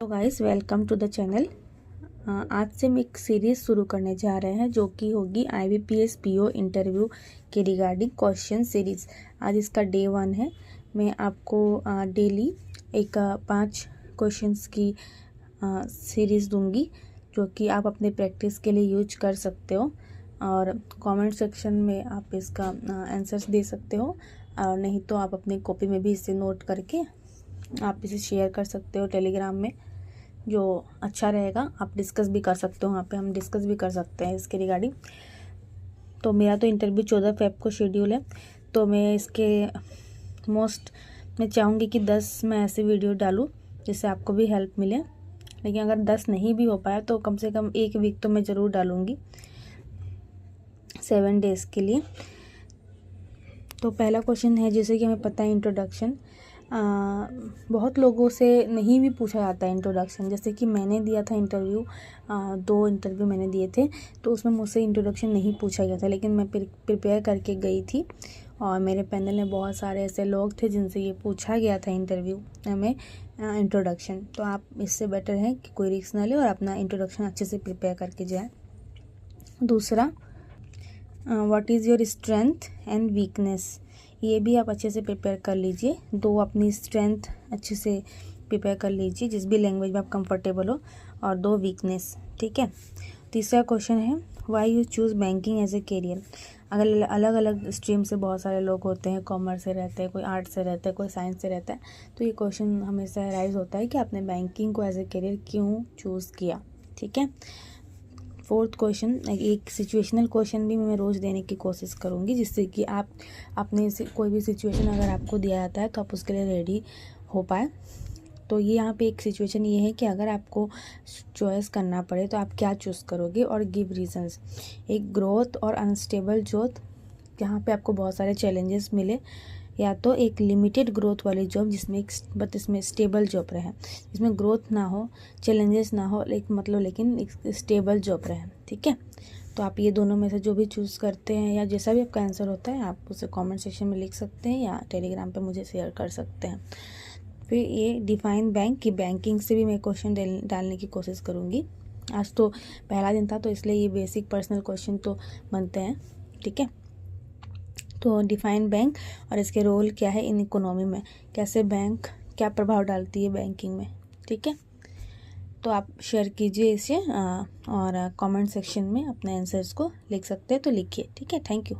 तो guys welcome to the channel. आज से हम एक सीरीज़ शुरू करने जा रहे हैं जो कि होगी IBPS PO इंटरव्यू के रिगार्डिंग क्वेश्चन सीरीज़। आज इसका डे 1 है। मैं आपको डेली एक 5 क्वेश्चंस की सीरीज़ दूंगी जो कि आप अपने प्रैक्टिस के लिए यूज कर सकते हो और कमेंट सेक्शन में आप इसका आंसर्स दे सकते हो, और नहीं तो आप अपनी कॉपी में भी इसे नोट करके आप इसे शेयर कर सकते हो टेलीग्राम में, जो अच्छा रहेगा। आप डिस्कस भी कर सकते हो, वहाँ पे हम डिस्कस भी कर सकते हैं इसके रिगार्डिंग। तो मेरा तो इंटरव्यू 14 फेब को शेड्यूल है, तो मैं इसके मैं चाहूँगी कि 10 मैं ऐसे वीडियो डालूँ जिससे आपको भी हेल्प मिले। लेकिन अगर 10 नहीं भी हो पाया तो कम से कम 1 वीक तो मैं ज़रूर डालूँगी 7 डेज़ के लिए। तो पहला क्वेश्चन है, जैसे कि हमें पता है इंट्रोडक्शन बहुत लोगों से नहीं भी पूछा जाता है इंट्रोडक्शन। जैसे कि मैंने दिया था इंटरव्यू, 2 इंटरव्यू मैंने दिए थे, तो उसमें मुझसे इंट्रोडक्शन नहीं पूछा गया था, लेकिन मैं प्रिपेयर करके गई थी और मेरे पैनल में बहुत सारे ऐसे लोग थे जिनसे ये पूछा गया था इंटरव्यू में इंट्रोडक्शन। तो आप इससे बेटर है कि कोई रिस्क ना ले और अपना इंट्रोडक्शन अच्छे से प्रिपेयर करके जाए। दूसरा, what is your strength and weakness, ये भी आप अच्छे से प्रिपेयर कर लीजिए। 2 अपनी स्ट्रेंथ अच्छे से प्रिपेयर कर लीजिए जिस भी लैंग्वेज में आप कंफर्टेबल हो, और 2 वीकनेस, ठीक है। तीसरा क्वेश्चन है, why you choose banking as a career. अगर अलग अलग स्ट्रीम से बहुत सारे लोग होते हैं, कॉमर्स से रहते हैं, कोई आर्ट से रहता है, कोई साइंस से रहता है, तो ये क्वेश्चन हमेशा राइज होता है कि आपने बैंकिंग को एज ए करियर क्यों चूज़ किया, ठीक है। फोर्थ क्वेश्चन, एक सिचुएशनल क्वेश्चन भी मैं रोज़ देने की कोशिश करूँगी, जिससे कि आप अपने से कोई भी सिचुएशन अगर आपको दिया जाता है तो आप उसके लिए रेडी हो पाए। तो ये यहाँ पे एक सिचुएशन ये है कि अगर आपको चॉइस करना पड़े तो आप क्या चूज़ करोगे, और गिव रीजंस। एक ग्रोथ और अनस्टेबल ग्रोथ, जहाँ पे आपको बहुत सारे चैलेंजेस मिले, या तो एक लिमिटेड ग्रोथ वाली जॉब जिसमें इसमें स्टेबल जॉब रहे, जिसमें ग्रोथ ना हो, चैलेंजेस ना हो, लेकिन एक स्टेबल जॉब रहे, ठीक है। तो आप ये दोनों में से जो भी चूज़ करते हैं या जैसा भी आपका आंसर होता है, आप उसे कमेंट सेक्शन में लिख सकते हैं या टेलीग्राम पे मुझे शेयर कर सकते हैं। फिर ये डिफाइन बैंक की बैंकिंग से भी मैं क्वेश्चन डालने की कोशिश करूँगी। आज तो पहला दिन था तो इसलिए ये बेसिक पर्सनल क्वेश्चन तो बनते हैं, ठीक है। तो डिफाइन बैंक और इसके रोल क्या है इन इकोनॉमी में, कैसे बैंक क्या प्रभाव डालती है बैंकिंग में, ठीक है। तो आप शेयर कीजिए इसे और कमेंट सेक्शन में अपने आंसर्स को लिख सकते हैं तो लिखिए, ठीक है। Thank you.